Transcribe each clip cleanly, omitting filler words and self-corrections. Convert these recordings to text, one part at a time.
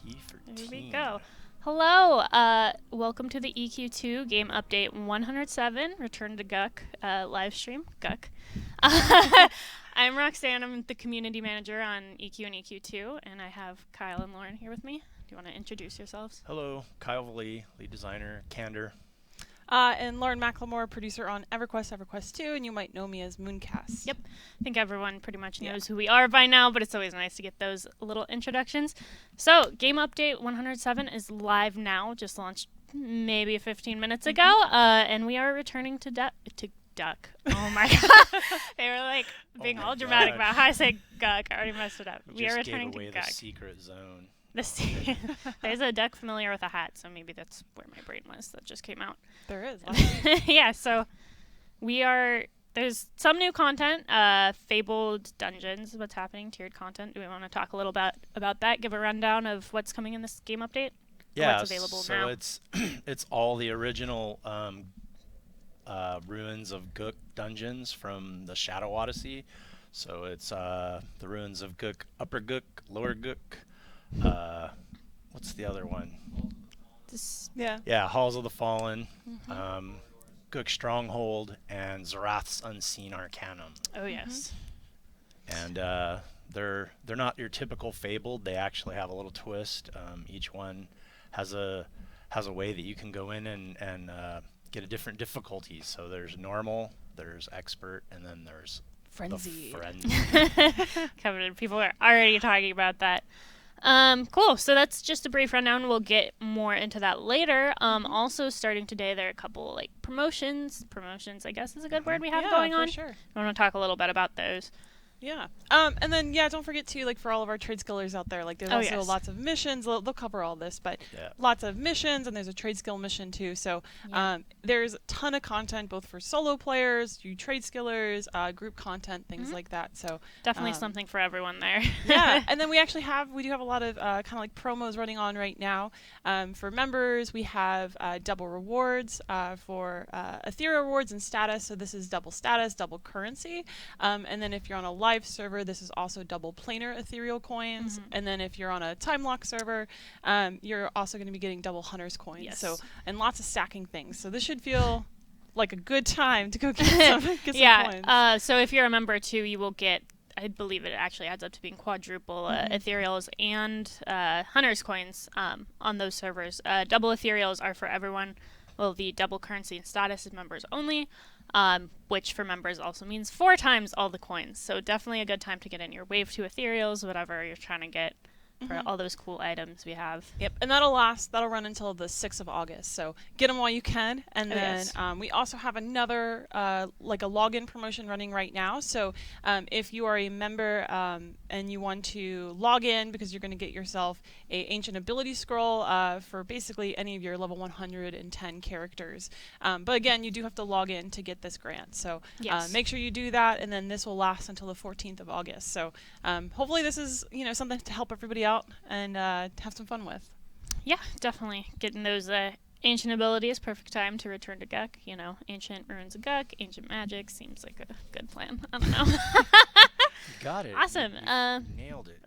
T for Here teen. we go. Hello, welcome to the EQ2 game update 107, Return to Guck live stream, Guck. I'm Roxanne, I'm the community manager on EQ and EQ2, and I have Kyle and Lauren here with me. Do you want to introduce yourselves? Hello, Kyle Vallee, lead designer, Candor. And Lauren McLemore, producer on EverQuest, EverQuest 2, and you might know me as Mooncast. Yep. I think everyone pretty much knows who we are by now, but it's always nice to get those little introductions. So, Game Update 107 is live now, just launched maybe 15 minutes ago, and we are returning to Duck. Oh my god. They were like being all dramatic about how I say Guck. I already messed it up. We are returning to Guck. Just gave away the secret zone. There's a duck familiar with a hat, so maybe that's where my brain was. That just came out. There is. Yeah, so there's some new content, Fabled Dungeons, what's happening, tiered content. Do we want to talk a little bit about that, give a rundown of what's coming in this game update? Yeah, what's available so now? it's all the original ruins of Guck dungeons from the Shadow Odyssey. So it's the ruins of Guck, Upper Guck, Lower Guck. What's the other one? Yeah, Halls of the Fallen, Guck Stronghold, and Zarath's Unseen Arcanum. Oh yes. And they're not your typical Fabled. They actually have a little twist. Each one has a way that you can go in and get a different difficulty. So there's normal, there's expert, and then there's Frenzy. The frenzy. Covered. People are already talking about that. Cool. So that's just a brief rundown. We'll get more into that later. Also starting today, there are a couple like promotions. Promotions, I guess, is a good word we have going on. For sure. I want to talk a little bit about those. Yeah. And then, don't forget to, like, for all of our trade skillers out there, like, there's also lots of missions. They'll cover all this, but lots of missions, and there's a trade skill mission, too. So there's a ton of content, both for solo players, you trade skillers, group content, things like that. So definitely something for everyone there. Yeah. And then we do have a lot of kind of like promos running on right now. For members, we have double rewards for ethereal rewards and status. So this is double status, double currency. And then if you're on a live server, this is also double planar ethereal coins. And then if you're on a time lock server, you're also going to be getting double hunters coins. Yes. So, and lots of stacking things. So this should feel like a good time to go get some, coins. So if you're a member too, you will get, I believe it actually adds up to being quadruple ethereals and hunters coins on those servers. Double ethereals are for everyone. Well, the double currency and status is members only. Which for members also means 4 times all the coins. So definitely a good time to get in your wave 2 ethereals, whatever you're trying to get for all those cool items we have. Yep, and that'll run until the 6th of August. So get them while you can. And then we also have another, like a login promotion running right now. So if you are a member and you want to log in, because you're going to get yourself a ancient ability scroll for basically any of your level 110 characters. But again, you do have to log in to get this grant. So make sure you do that, and then this will last until the 14th of August. So hopefully this is something to help everybody out and have some fun with. Yeah, definitely. Getting those ancient abilities, perfect time to return to Guck. Ancient ruins of Guck, ancient magic, seems like a good plan. I don't know. You got it. Awesome. You nailed it.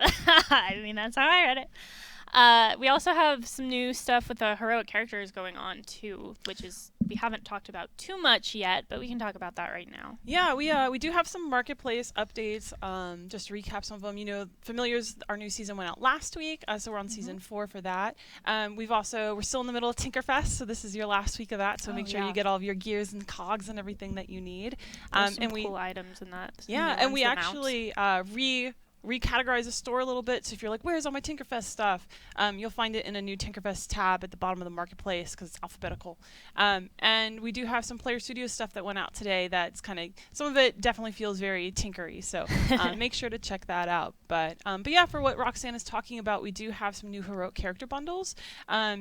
I mean, that's how I read it. We also have some new stuff with the heroic characters going on too, which is we haven't talked about too much yet, but we can talk about that right now. Yeah, we do have some marketplace updates. Just to recap some of them. Familiars, our new season went out last week, so we're on season 4 for that. We're still in the middle of Tinkerfest, so this is your last week of that. So make sure you get all of your gears and cogs and everything that you need. There's some cool items in that. Yeah, and we actually recategorize the store a little bit. So if you're like, where's all my Tinkerfest stuff? You'll find it in a new Tinkerfest tab at the bottom of the marketplace because it's alphabetical. And we do have some Player Studio stuff that went out today that's some of it definitely feels very tinkery. So make sure to check that out. But yeah, for what Roxanne is talking about, we do have some new heroic character bundles.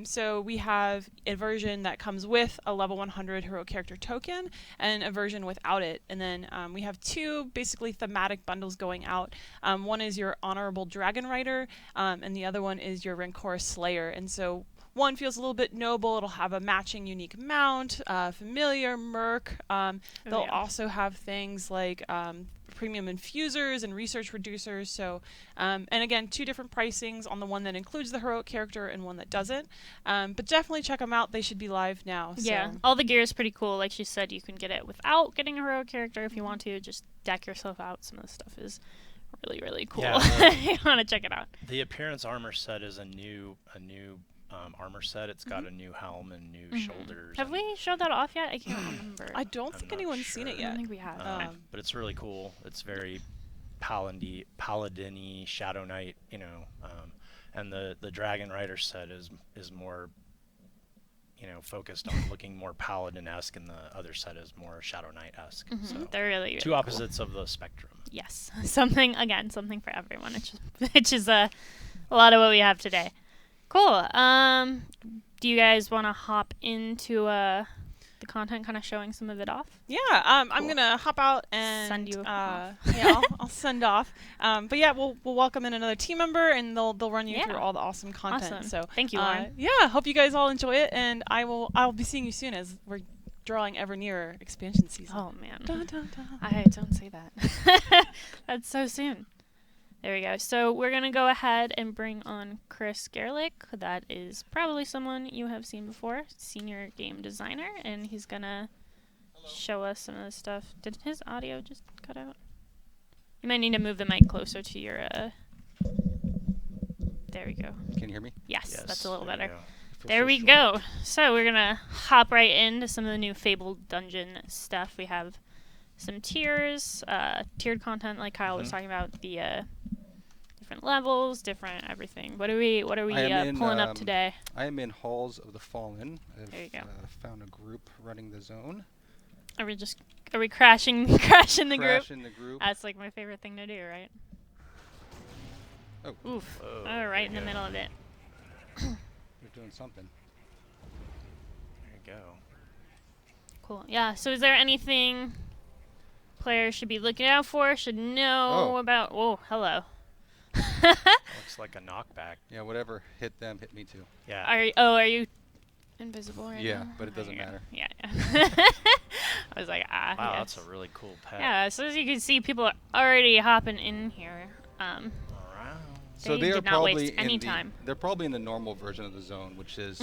So we have a version that comes with a level 100 heroic character token and a version without it. And then we have 2 basically thematic bundles going out. One is your Honorable Dragon Rider, and the other one is your Rancorous Slayer. And so one feels a little bit noble. It'll have a matching unique mount, familiar, merc. They'll also have things like premium infusers and research reducers. So, and again, 2 different pricings on the one that includes the heroic character and one that doesn't. But definitely check them out. They should be live now. Yeah, So. all the gear is pretty cool. Like she said, you can get it without getting a heroic character if you want to. Just deck yourself out. Some of the stuff is really, really cool. Yeah, You want to check it out. The appearance armor set is a new armor set. It's got a new helm and new shoulders. Have we showed that off yet? I can't remember. I don't I'm think not anyone's seen it I yet. don't think we have. But it's really cool. It's very paladin-y, Shadow Knight, and the Dragon Rider set is more, focused on looking more paladin-esque, and the other set is more Shadow Knight-esque. So They're really, really two opposites of the spectrum. Yes, something for everyone, which is a lot of what we have today. Cool. Do you guys want to hop into the content, kind of showing some of it off? Yeah, I'm gonna hop out and Send you off. Yeah, I'll send off. But yeah, we'll welcome in another team member, and they'll run you through all the awesome content. Awesome. So Thank you, Lauren. Yeah, hope you guys all enjoy it, and I'll be seeing you soon as we're drawing ever nearer expansion season. Oh man, Dun, dun, dun. I don't say that. That's so soon. There we go. So we're going to go ahead and bring on Chris Garlick. That is probably someone you have seen before, senior game designer, and he's going to show us some of the stuff. Did his audio just cut out? You might need to move the mic closer to your... There we go. Can you hear me? Yes, that's a little better. Feels There so we short. go. So we're going to hop right into some of the new Fabled Dungeon stuff. We have some tiers, tiered content like Kyle was talking about, the different levels, different everything. What are we pulling up today? I am in Halls of the Fallen. I've There you go. found a group running the zone. Are we crashing the group? Crashing the group. That's like my favorite thing to do, right? Oh, Oof. Whoa, Oh, right in there the you middle of it. you're doing something. There you go. Cool. Yeah, so is there anything players should be looking out for, should know about? Oh, hello. Looks like a knockback. Yeah, whatever hit them, hit me too. Yeah. Are you invisible right now? Yeah, but it There doesn't you go. matter. Yeah. I was like, Wow, yes. that's a really cool pet. Yeah, so as you can see, people are already hopping in here. Wow. So They they are did not probably waste any in the, time. They're probably in the normal version of the zone, which is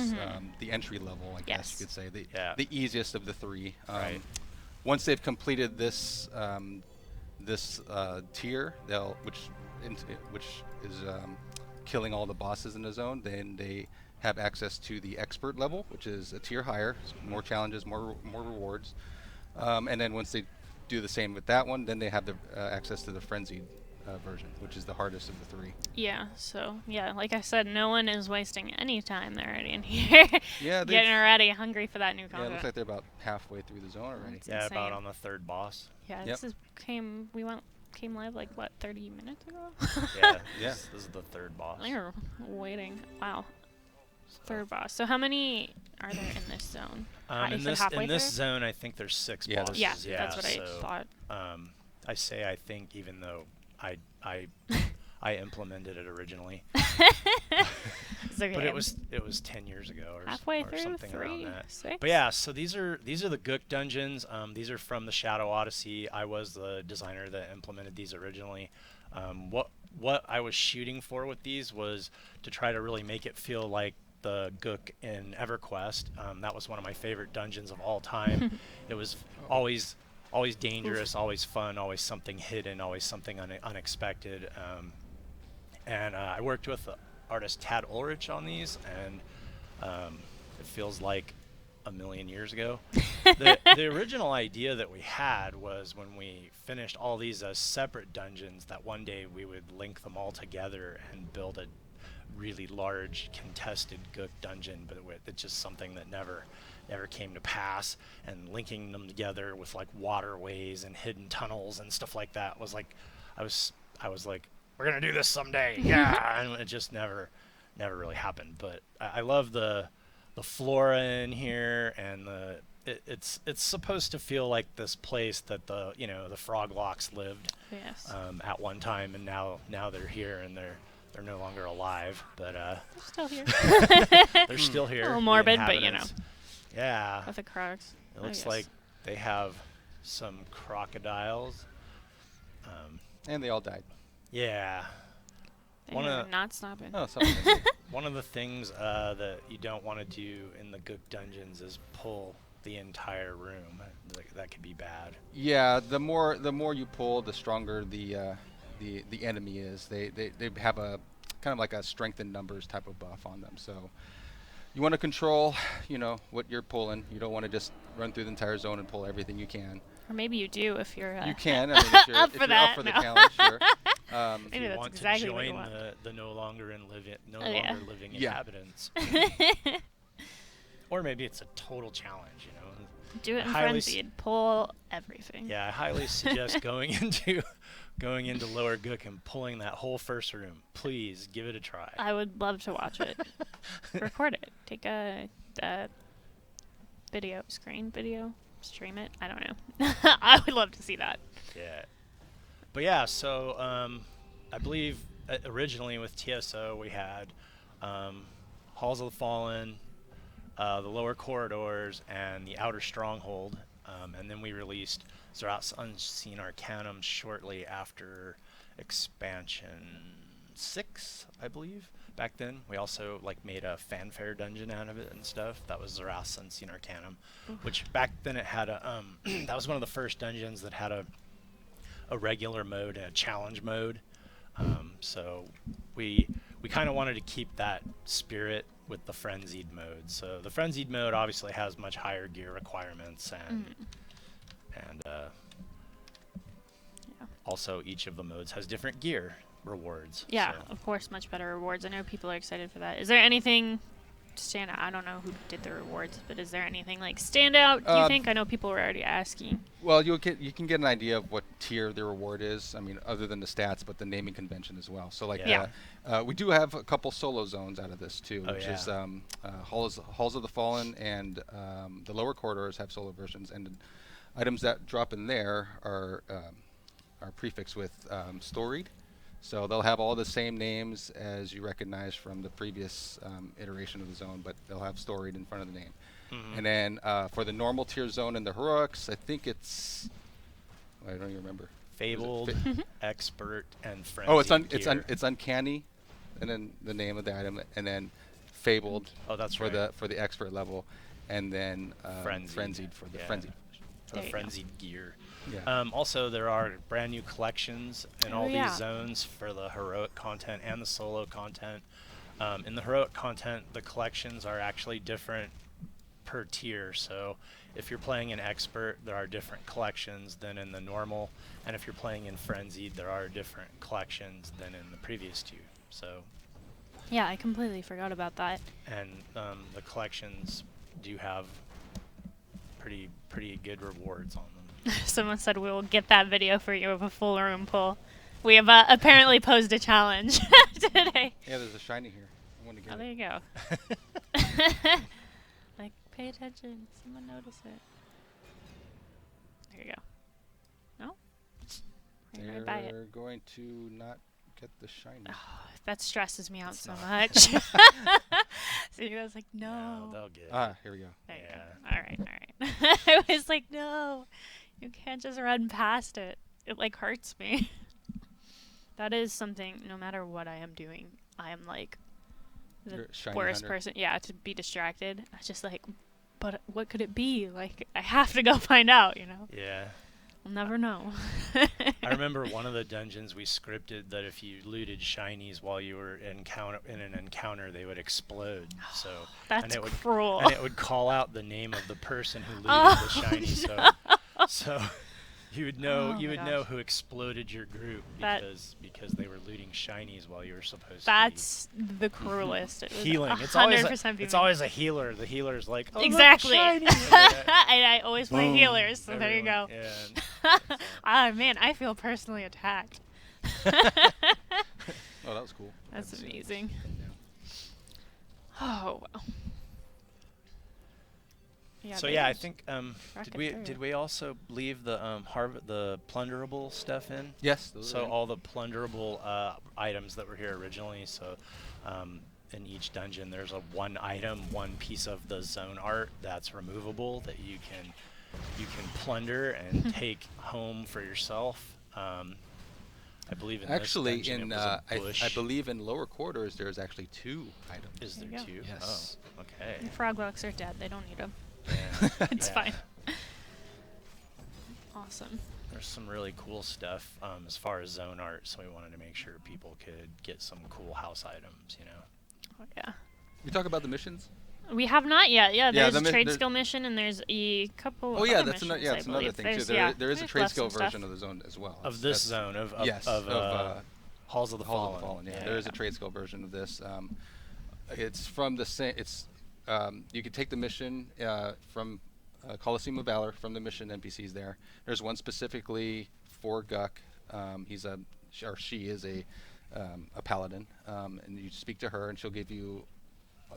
the entry level, I guess you could say, the easiest of the 3. Right. Once they've completed this tier, which is killing all the bosses in the zone, then they have access to the expert level, which is a tier higher, so more challenges, more rewards, and then once they do the same with that one, then they have the access to the frenzied version, which is the hardest of the 3. Yeah, so, yeah, like I said, no one is wasting any time. They're already in here. Yeah, getting ready, hungry for that new Yeah, it content. looks like they're about halfway through the zone already. That's Yeah, about insane. on the 3rd boss. Yeah, Yep. this came live like, what, 30 minutes ago? Yeah. Yeah. This is the 3rd boss. They were waiting. Wow. 3rd boss. So how many are there in this zone? You In said this halfway in this through? zone, I think there's 6 Yeah, bosses. there's- Yeah, that's what I so, thought. I say I think, even though I implemented it originally, It's okay. but it was 10 years ago or halfway or through, something around 3, that. 6. But yeah, so these are the Guck dungeons. These are from the Shadow Odyssey. I was the designer that implemented these originally. What I was shooting for with these was to try to really make it feel like the Guck in EverQuest. That was one of my favorite dungeons of all time. It was always dangerous, always fun, always something hidden, always something unexpected. And I worked with the artist Tad Ulrich on these, and it feels like a million years ago. The original idea that we had was, when we finished all these as separate dungeons, that one day we would link them all together and build a really large contested Guck dungeon, but it's just something that never came to pass. And linking them together with like waterways and hidden tunnels and stuff like that was like, I was like, we're gonna do this someday, yeah, and it just never really happened. But I love the flora in here, and it's supposed to feel like this place that the Froglocks lived Yes. at one time, and now they're here, and they're no longer alive, but They're still here. they're still here. A little the morbid, but inhabitants. Yeah, With the crocs. it looks like they have some crocodiles. And they all died. Yeah. They One are of not stopping. Oh, something like that. one of the things that you don't want to do in the Guck dungeons is pull the entire room. That could be bad. Yeah, the more you pull, the stronger the enemy is. They have a kind of like a strength in numbers type of buff on them. So you want to control, what you're pulling. You don't want to just run through the entire zone and pull everything you can. Or maybe you do if you're. You can. I mean, if you're up if for you're that. up for the No. challenge, sure. If Maybe you that's want exactly to what you join want. the no longer yeah. living Yeah. inhabitants, or maybe it's a total challenge. Do it in highly frenzied. Pull everything. Yeah, I highly suggest going into lower Guck and pulling that whole first room. Please give it a try. I would love to watch it. Record it. Take a video, stream it. I don't know. I would love to see that. Yeah. But yeah, so I believe originally with TSO we had Halls of the Fallen, the lower corridors, and the outer stronghold. And then we released Zerat's Unseen Arcanum shortly after expansion 6, I believe. Back then, we also made a fanfare dungeon out of it and stuff. That was Zerat's Unseen Arcanum, which back then it had a that was one of the first dungeons that had a regular mode and a challenge mode. So we kind of wanted to keep that spirit with the frenzied mode. So the frenzied mode obviously has much higher gear requirements and also each of the modes has different gear rewards. Yeah, so. of course, much better rewards. I know people are excited for that. Is there anything stand out? I don't know who did the rewards, but is there anything stand out? Do you think? I know people were already asking. Well, you can get an idea of what tier the reward is. I mean, other than the stats, but the naming convention as well. So we do have a couple solo zones out of this too, which is Halls of the Fallen and the lower corridors have solo versions, and items that drop in there are prefixed with storied. So they'll have all the same names as you recognize from the previous iteration of the zone, but they'll have storied in front of the name. Mm-hmm. And then for the normal tier zone and the heroics, I think it's I don't even remember. Fabled, expert, and frenzied. Oh, it's uncanny, and then the name of the item, and then fabled. Oh, that's for right. the expert level, and then frenzied for the frenzied. The frenzied gear. Yeah. Also, there are brand new collections in all these zones for the heroic content and the solo content. In the heroic content, the collections are actually different per tier. So if you're playing in expert, there are different collections than in the normal. And if you're playing in frenzied, there are different collections than in the previous two. So. Yeah, I completely forgot about that. And the collections do have pretty good rewards on them. Someone said we will get that video for you of a full room pull. We have apparently posed a challenge today. Yeah, there's a shiny here. I want to get there you go. Pay attention. Someone notice it. There you go. No? They're right by it. going to not get the shiny. Oh, that stresses me out so much. So you guys no. They'll get it. Here we go. There you go. All right. I was like, no. You can't just run past it. It hurts me. That is something, no matter what I am doing, I am the worst person. Yeah, to be distracted. I just but what could it be? I have to go find out, Yeah. I'll never know. I remember one of the dungeons we scripted that if you looted shinies while you were in an encounter, they would explode. So that's cruel. And it would call out the name of the person who looted the shiny. So you would know know who exploded your group because they were looting shinies while you were supposed to. That's the cruelest. It was healing. 100% It's always a healer. The healer's like, oh, exactly. Look, shiny. And I always play healers, so there you go. Yeah. Ah, man, I feel personally attacked. Oh, that was cool. That's amazing. Oh, wow. Yeah, so I think did we also leave the the plunderable stuff in? Yes. So all the plunderable items that were here originally. So in each dungeon, there's one piece of the zone art that's removable that you can plunder and take home for yourself. I believe in Actually, this dungeon in it was a bush. I believe in lower quarters there's actually 2 items. Is there There you go. 2? Yes. Oh, okay. The frog locks are dead. They don't need them. Yeah, It's yeah. fine. Awesome. There's some really cool stuff as far as zone art, so we wanted to make sure people could get some cool house items, you know. Oh, yeah. We talk about the missions. We have not yet. Yeah, there's the a mi- trade there- skill mission, and there's a couple. Oh yeah, other that's another missions, I that's another believe. thing too. There's- There, yeah, there is a we've trade left skill some stuff. version of the zone as well. Of That's- this zone, of yes, Halls of the Halls Fallen. of the Fallen. Yeah, there is a trade skill version of this. It's from the same. It's you can take the mission from Coliseum of Valor from the mission NPCs there. There's one specifically for Guck. She is a paladin, and you speak to her, and she'll give you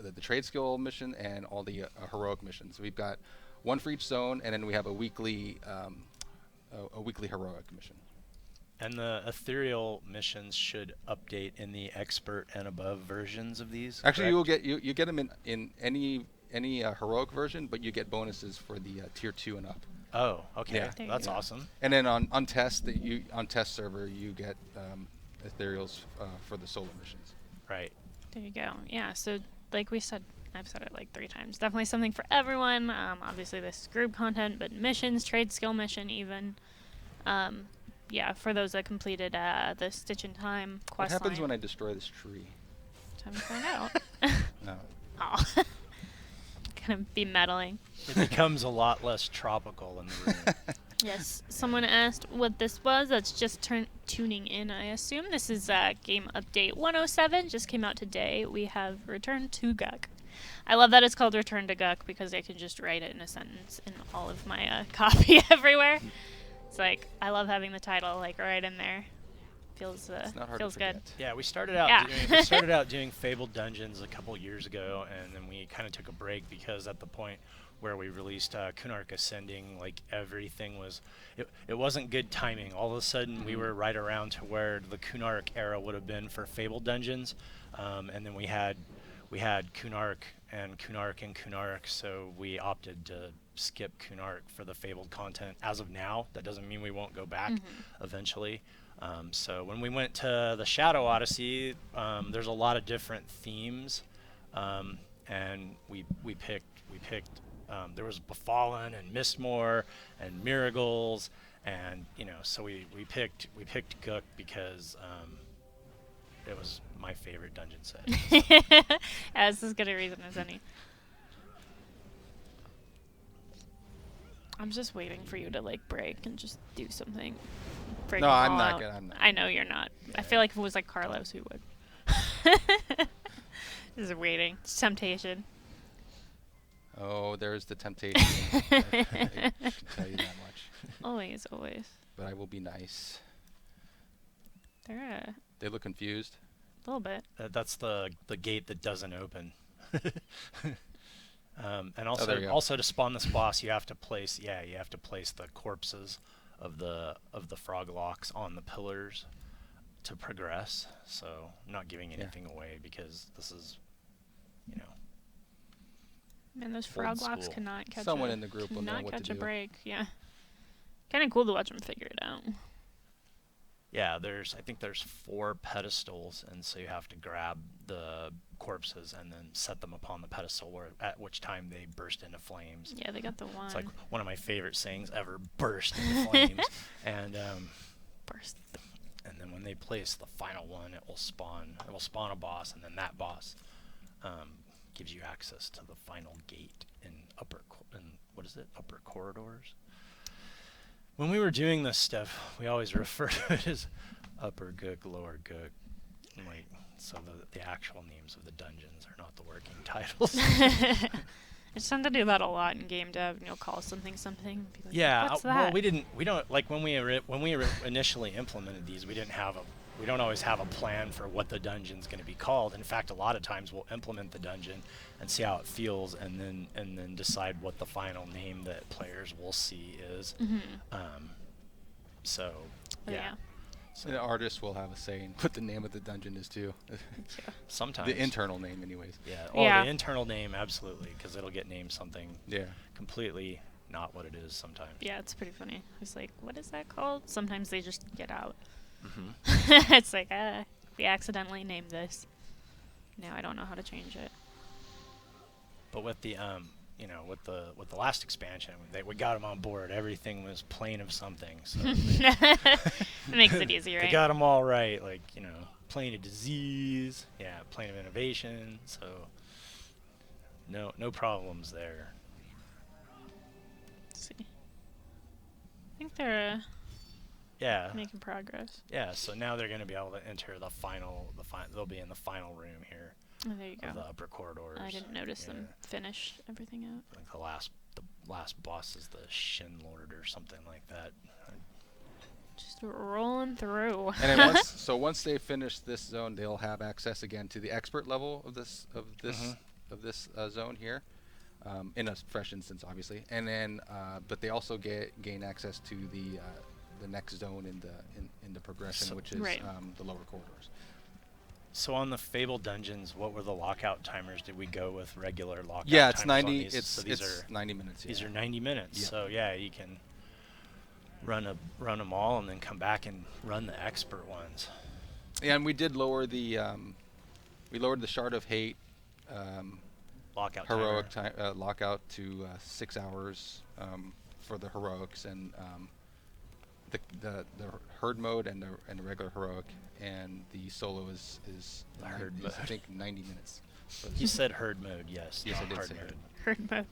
the trade skill mission and all the heroic missions. We've got one for each zone, and then we have a weekly heroic mission. And the ethereal missions should update in the expert and above versions of these. Actually, you will correct? get you get them in any heroic version, but you get bonuses for the tier 2 and up. Oh, okay. Yeah. There you That's go. awesome. And then on test on test server you get ethereals for the solo missions. Right. There you go. Yeah, so like we said, I've said it like 3 times. Definitely something for everyone. Obviously, this is group content, but missions, trade skill mission, even. Yeah, for those that completed the Stitch in Time What quest happens line. when I destroy this tree? Time to find out. No. Oh. Gonna be meddling. It becomes a lot less tropical in the room. Yes, someone asked what this was. That's just tuning in, I assume. This is game update 107. Just came out today. We have Return to Guck. I love that it's called Return to Guck because I can just write it in a sentence in all of my copy everywhere. It's like, I love having the title like right in there. Feels It's not hard feels to good. forget. Yeah, we started out doing Fabled Dungeons a couple years ago, and then we kind of took a break because at the point where we released Kunark Ascending, like everything was, it wasn't good timing. All of a sudden, we were right around to where the Kunark era would have been for Fabled Dungeons, and then we had Kunark and Kunark, so we opted to skip Kunark for the Fabled content as of now. That doesn't mean we won't go back eventually. So when we went to the Shadow Odyssey, there's a lot of different themes, and we picked. There was Befallen and Mistmore and Miracles, and so we picked Guck because it was my favorite dungeon set. As good a reason as any. I'm just waiting for you to like break and just do something. Break No, them I'm all not out. gonna- I'm not I know you're not. I feel like if it was like Carlos, we would. Just waiting. It's temptation. Oh, there's the temptation. I can tell you that much. Always. But I will be nice. They're They look confused. a little bit. That's the gate that doesn't open. And there you go. also to spawn this boss, you have to place the corpses of the frog locks on the pillars to progress. So I'm not giving anything away because this is, Man, those frog locks school. cannot catch Someone a, in the group will know cannot what to catch a do. break. Yeah. Kind of cool to watch them figure it out. Yeah, I think there's 4 pedestals, and so you have to grab the corpses and then set them upon the pedestal, at which time they burst into flames. Yeah, they got the one. It's like one of my favorite sayings ever, burst into flames. And burst. and then when they place the final one, it will spawn a boss, and then that boss gives you access to the final gate in upper corridors. When we were doing this stuff, we always refer to it as upper Guck, lower Guck. So the actual names of the dungeons are not the working titles. I just tend to do that a lot in game dev, and you'll call something. And be like, Yeah, what's well, that? we don't like when we initially implemented these, we don't always have a plan for what the dungeon's going to be called. In fact, a lot of times we'll implement the dungeon and see how it feels, and then decide what the final name that players will see is. So yeah. So The artist will have a say in what the name of the dungeon is too. sometimes The internal name, anyways. Yeah. Yeah. The internal name, absolutely, because it'll get named something Yeah. completely not what it is sometimes. Yeah, it's pretty funny. It's like, what is that called? Sometimes they just get out. It's like, we accidentally named this. Now I don't know how to change it. But with the with the last expansion, we got them on board. Everything was plane of something. So It makes it easy, they right? got them all right. Like plane of disease, plane of innovation. So no problems there. Let's see. I think they're making progress. Yeah. So now they're going to be able to enter the final. They'll be in the final room here. Oh, there you go. Of the upper corridors. I didn't notice them finish everything out. I think the last boss is the Shin Lord or something like that. Just rolling through. And then once they finish this zone, they'll have access again to the expert level of this zone here, in a fresh instance, obviously. And then, but they also gain access to the next zone in the progression, which is the lower corridors. So on the Fable dungeons, what were the lockout timers? Did we go with regular lockout? Yeah, it's timers 90. On these? So It's 90 minutes. These are 90 minutes. Yeah. So you can run them all and then come back and run the expert ones. Yeah, and we did lower the Shard of Hate Lockout heroic timer. lockout to 6 hours for the heroics, and the herd mode and the regular heroic, and the solo is The herd I mode. think 90 minutes. You said herd mode, yes. Yes, not I did hard say mode. Herd mode.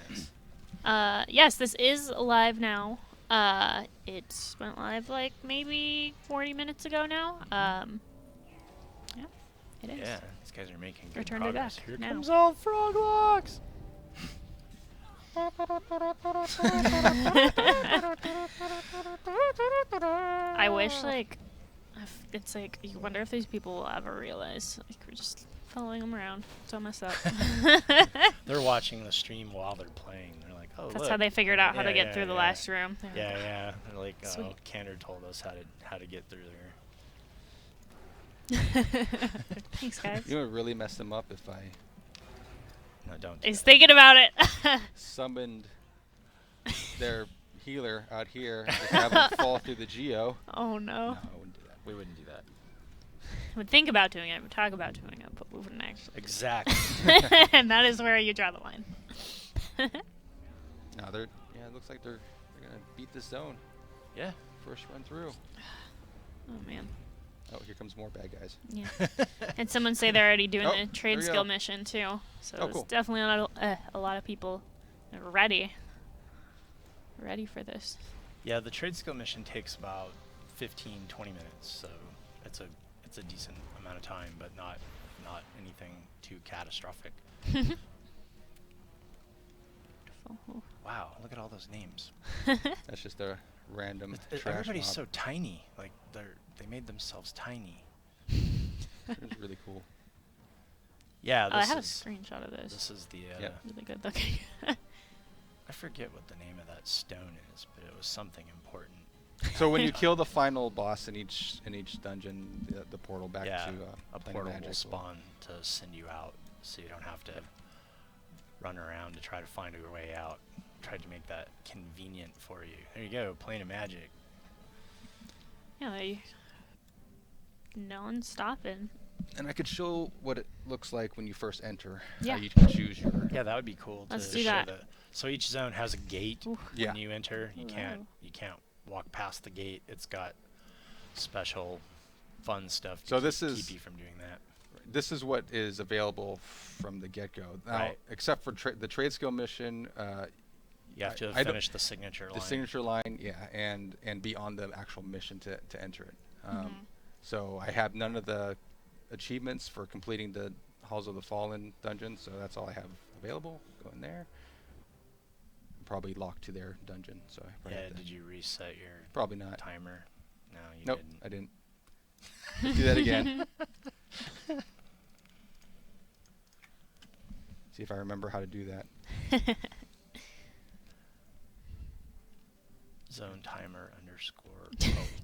Yes. Yes, this is live now. It went live like maybe 40 minutes ago now. Yeah, it is. Yeah, these guys are making good Return to progress. Guck Here now. comes all frog locks. I wish, like, it's like, you wonder if these people will ever realize, like, we're just following them around. Don't mess up. They're watching the stream while they're playing. They're like, oh, That's look. how they figured out how to get Yeah, through the yeah. last room. They were like, Yeah. They're like, oh, Sweet. Candor told us how to get through there. Thanks, guys. You know what really messed them up? If I No, don't. Do He's that. thinking about it. summoned their healer out here and just have them fall through the geo. Oh, No, no. I wouldn't do that. We wouldn't do that. Would think about doing it, would talk about doing it, but we wouldn't actually. Exactly. And that is where you draw the line. No, it looks like they're gonna beat this zone. Yeah. First run through. Oh, man. Oh, here comes more bad guys. Yeah. And someone say they're already doing Oh, the there trade we skill go. mission, too. So Oh, it's cool. definitely a lot of people ready for this. Yeah, the trade skill mission takes about 15, 20 minutes, so it's a decent amount of time, but not anything too catastrophic. Wow, look at all those names. That's just a random trash Everybody's mob. so tiny. Like they made themselves tiny. It's really cool. Yeah, I this have a is screenshot of this. this is the Yep. Really good looking. I forget what the name of that stone is, but it was something important. So when you kill the final boss in each dungeon, the portal back Yeah, to a Planet portal Magic will spawn to send you out, so you don't have to run around to try to find your way out. Tried to make that convenient for you. There you go, Plane of Magic. Yeah, no one's stopping. And I could show what it looks like when you first enter. Yeah. How you can choose your. Yeah, that would be cool Let's to do show that. so each zone has a gate Ooh. Yeah. when you enter. You Wow. can't walk past the gate. It's got special fun stuff to So this is- keep you from doing that. This is what is available from the get-go. Now, Right. except for the trade skill mission, You have to I don't- finish the signature line. the signature line, yeah, and be on the actual mission to enter it. So I have none of the achievements for completing the Halls of the Fallen dungeon, so that's all I have available. Go in there. I'm probably locked to their dungeon, so I probably Yeah, have to- did you reset your probably not. timer? No, you Nope, didn't. I didn't. Let's do that again. See if I remember how to do that. Zone timer underscore.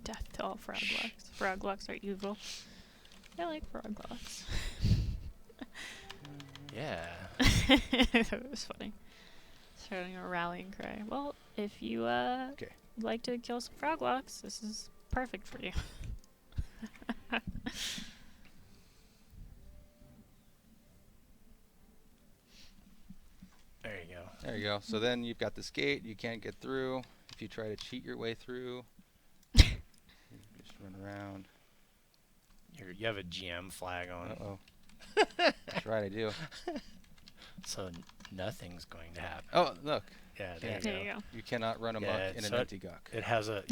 Death to all frog locks. Frog locks are evil. I like frog locks. Yeah. That was funny. Starting a rallying cry. Well, if you Okay. would like to kill some frog locks, this is perfect for you. There you go. There you go. So then you've got this gate. You can't get through. If you try to cheat your way through, you just run around. You have a GM flag on. Uh-oh. That's right, I do. So nothing's going to happen. Oh, look. Yeah, There There you go. You cannot run amok in an so empty Guck. It has a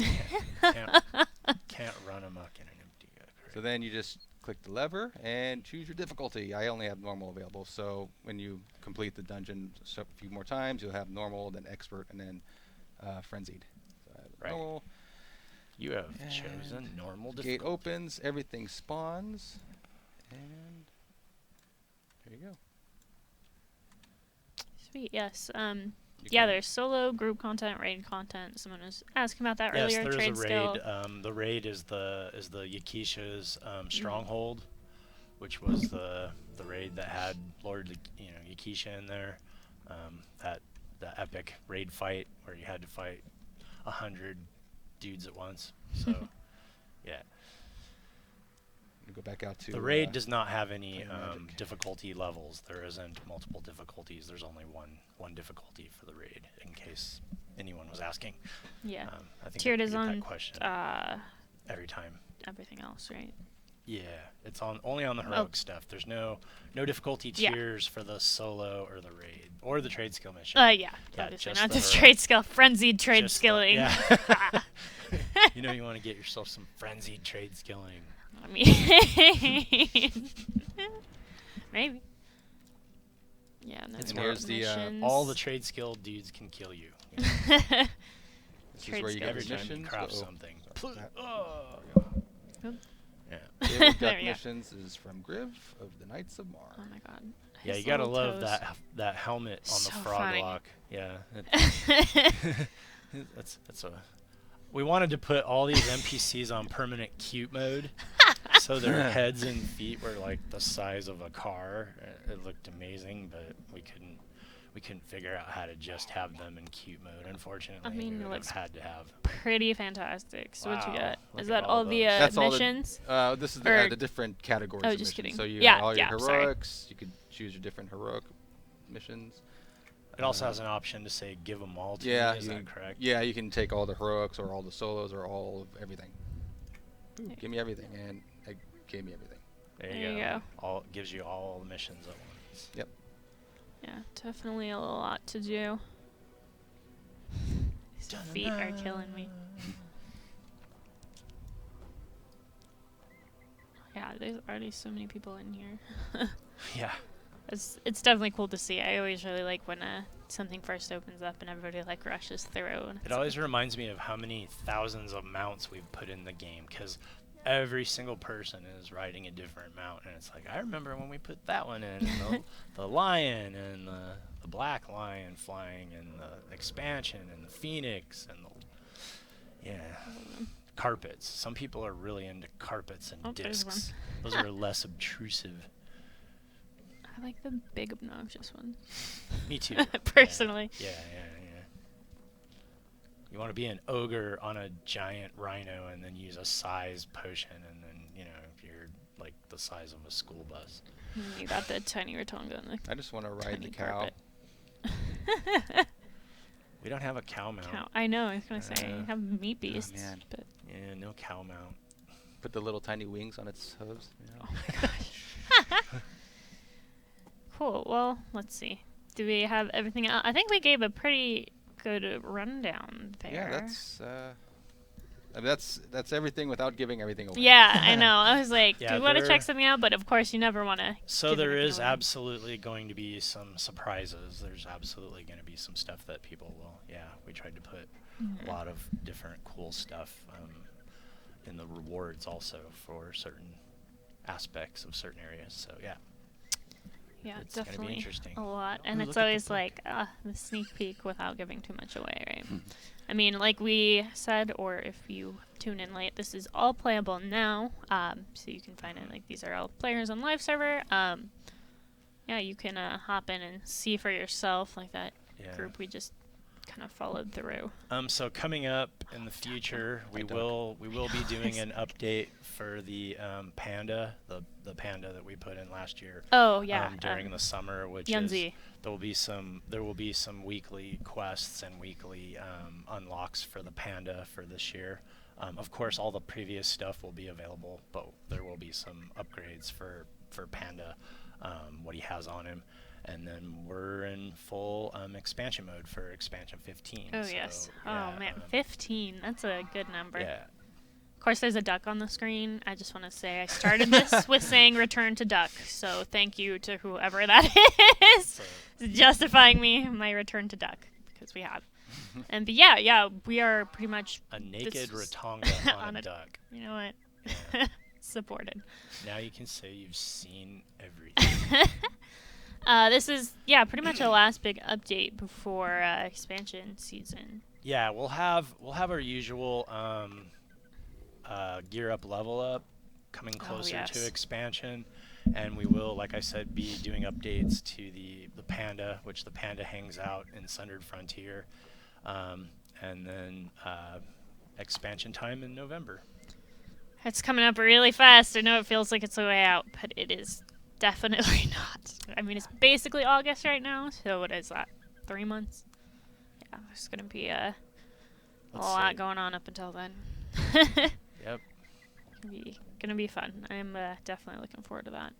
can't run amok in an empty Guck. So then you just click the lever and choose your difficulty. I only have normal available, so when you complete the dungeon a few more times, you'll have normal, then expert, and then frenzied. So I have Right. normal. You have And chosen normal Gate difficulty. opens, everything spawns, and there you go. Sweet. Yes. You Yeah, can- there's solo, group content, raid content. Someone was asking about that Yes, earlier. there's Trade a skill. raid. The raid is the Yakisha's stronghold, which was the raid that had Lord Yakisha in there. The epic raid fight where you had to fight 100 dudes at once. So yeah, You go back out to the raid does not have any play Magic. difficulty levels. There isn't multiple difficulties. There's only one difficulty for the raid, in case anyone was asking. Yeah. I think Tiered I is get on that question every time. everything else, right? Yeah, it's only on the heroic stuff. There's no difficulty Yeah. tiers for the solo or the raid or the trade skill mission. Yeah, Yeah, obviously just not the this heroic. trade skill, frenzied trade Just the- skilling. yeah. You want to get yourself some frenzied trade skilling. I mean, maybe. Yeah, and then It's And where here's the, missions. all the trade skill dudes can kill you. This is Trade where you get Every the time missions. you craft Uh-oh. something. Sorry, that- Oh. Oop. Yeah. David There Guck we go. missions is from Griv of the Knights of Mar. Oh my god. Yeah, His you gotta little love toes. that helmet on the So frog funny. lock. Yeah. That's a. We wanted to put all these NPCs on permanent cute mode, so their heads and feet were like the size of a car. It looked amazing, but we couldn't figure out how to just have them in cute mode. Unfortunately, I mean, we it would looks have had to have. Pretty fantastic. So what you Wow, got? look Is at that all all the those. That's all the- missions? This is Or- the different categories. Oh, of just missions. kidding. So you Yeah, got all your yeah, sorry. heroics. You could choose your different heroic missions. It also has an option to say give them all to Yeah, me. Is you, that correct? yeah, you can take all the heroics or all the solos or all of everything. Ooh, Yeah. give me everything, and it gave me everything. There There you go. All gives you all the missions at once. Yep. Yeah, definitely a lot to do. These feet are killing me. Yeah, there's already so many people in here. Yeah. It's definitely cool to see. I always really like when something first opens up and everybody like rushes through. And It always reminds me of how many thousands of mounts we've put in the game, because every single person is riding a different mount, and it's like, I remember when we put that one in, and the lion, and the black lion flying, and the expansion, and the phoenix, and carpets. Some people are really into carpets and Oh, there's discs. Those are less obtrusive. I like the big obnoxious ones. Me too. Personally. Yeah. You want to be an ogre on a giant rhino and then use a size potion, and then, you're like the size of a school bus. And you got the tiny Ratonga and the I just want to ride tiny the cow. carpet. We don't have a cow mount. Cow. I know, I was going to say, you have meat beasts. man. But Yeah, no cow mount. Put the little tiny wings on its hooves. oh my gosh. Cool. Well, let's see. Do we have everything else? I think we gave a pretty good rundown there. Yeah, that's. I mean, that's everything without giving everything away. Yeah, I know. I was like, Yeah, do we want to there- check something out? But of course, you never want to. So there is absolutely going to be some surprises. There's absolutely going to be some stuff that people will. Yeah, we tried to put a lot of different cool stuff in the rewards also for certain aspects of certain areas. So yeah. Yeah, It's gonna be definitely interesting. a lot. And Ooh, it's look at the always book. like the sneak peek without giving too much away, right? I mean, like we said, or if you tune in late, this is all playable now. So you can find it. Like these are all players on live server. Yeah, you can hop in and see for yourself, like that Yeah. group we just kind of followed through. So coming up in the future, we will be doing an update for the panda, the panda that we put in last year. Oh yeah. During the summer, which Yunzi. is there will be some weekly quests and weekly unlocks for the panda for this year. Of course, all the previous stuff will be available, but there will be some upgrades for Panda, what he has on him. And then we're in full expansion mode for expansion 15. Oh, so, yes. yeah, Oh, man. 15. That's a good number. Yeah. Of course, there's a duck on the screen. I just want to say I started this with saying return to duck. So thank you to whoever that is justifying my return to duck, because we have. And yeah, we are pretty much a naked Ratanga on a duck. You know what? Yeah. Supported. Now you can say you've seen everything. This is pretty much a last big update before expansion season. Yeah, we'll have our usual gear up, level up, coming closer to expansion, and we will, like I said, be doing updates to the panda, which the panda hangs out in Sundered Frontier, and then expansion time in November. It's coming up really fast. I know it feels like it's a way out, but it is definitely not. I mean, it's basically August right now, so what is that? 3 months? Yeah, there's going to be a lot going on up until then. Yep. Gonna be fun. I'm definitely looking forward to that.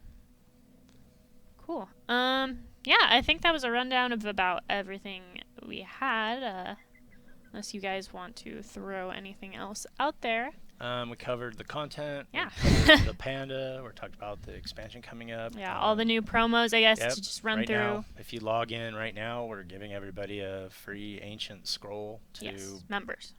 Cool. Yeah, I think that was a rundown of about everything we had. Unless you guys want to throw anything else out there. We covered the content. Yeah. We covered the panda. We talked about the expansion coming up. Yeah, all the new promos, I guess, to just run through. Now, if you log in right now, we're giving everybody a free ancient scroll to members.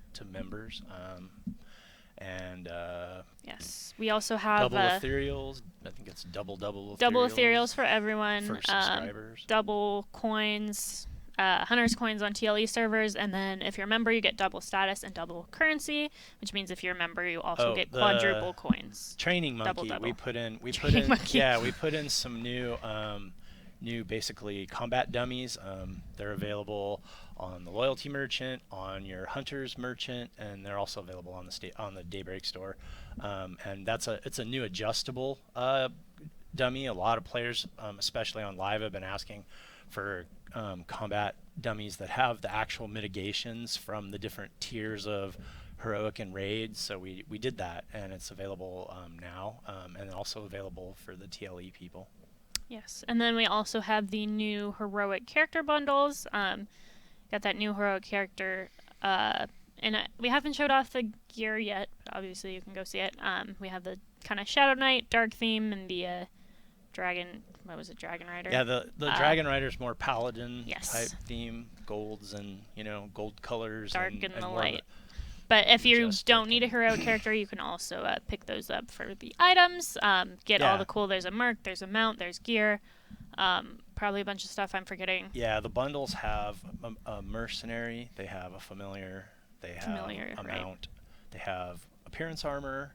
Yes, we also have double ethereals. I think it's double ethereals. Double ethereals for everyone. For subscribers. Double coins. Hunter's coins on TLE servers, and then if you're a member, you get double status and double currency, which means if you're a member, you also get quadruple coins. Training monkey. Double. We put in some new basically combat dummies. They're available on the loyalty merchant, on your hunters merchant, and they're also available on the Daybreak store. And it's a new adjustable dummy. A lot of players, especially on live, have been asking for combat dummies that have the actual mitigations from the different tiers of heroic and raids. So we did that, and it's available now, and also available for the TLE people. Yes, and then we also have the new heroic character bundles. Got that new heroic character, and we haven't showed off the gear yet, but obviously you can go see it. We have the kind of Shadow Knight dark theme and the Dragon Rider? Yeah, the Dragon Rider's more paladin Yes. type theme, golds and gold colors, dark and the more light. But if you don't need a heroic character, you can also pick those up for the items. Get all the cool. There's a merc, there's a mount, there's gear. Probably a bunch of stuff I'm forgetting. Yeah, the bundles have a mercenary. They have a familiar. They have a mount. They have appearance armor,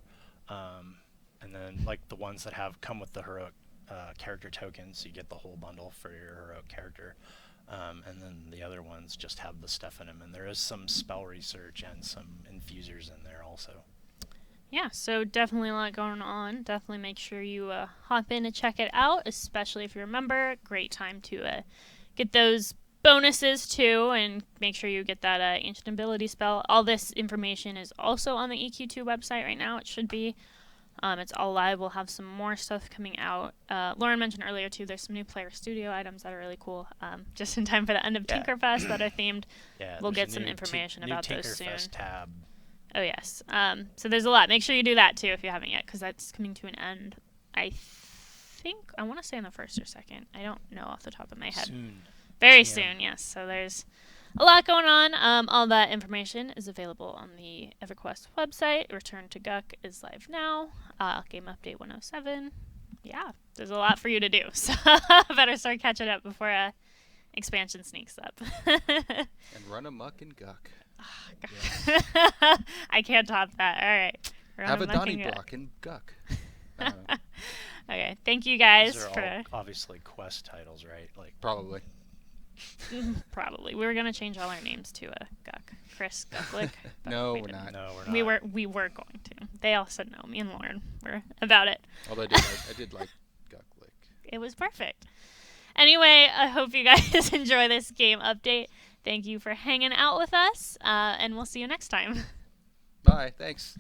and then like the ones that come with the heroic character tokens, you get the whole bundle for your heroic character. And then the other ones just have the stuff in them, and there is some spell research and some infusers in there also. Yeah, so definitely a lot going on. Definitely make sure you hop in and check it out, especially if you're a member. Great time to get those bonuses too, and make sure you get that ancient ability spell. All this information is also on the EQ2 website right now. It should be. It's all live. We'll have some more stuff coming out. Lauren mentioned earlier, too, there's some new player studio items that are really cool. Just in time for the end of Tinkerfest that are themed. Yeah, we'll get some information about those soon. Tinkerfest tab. Oh, yes. So there's a lot. Make sure you do that, too, if you haven't yet, because that's coming to an end, I want to say on the 1st or 2nd. I don't know off the top of my head. Soon. Very soon, yes. So there's a lot going on. All that information is available on the EverQuest website. Return to Guck is live now. Game Update 107. Yeah, there's a lot for you to do. So better start catching up before expansion sneaks up. And run amok in Guck. I can't top that. All right. Have a Donnybrook in Guck. Okay. Thank you guys These are for all obviously quest titles, right? Like probably. Probably. We were gonna change all our names to Guck. Chris Garlick. No, we we're didn't. not. No, we're not. We were going to. They all said no. Me and Lauren were about it. Although I did like Guck Lick. It was perfect. Anyway, I hope you guys enjoy this game update. Thank you for hanging out with us, and we'll see you next time. Bye. Thanks.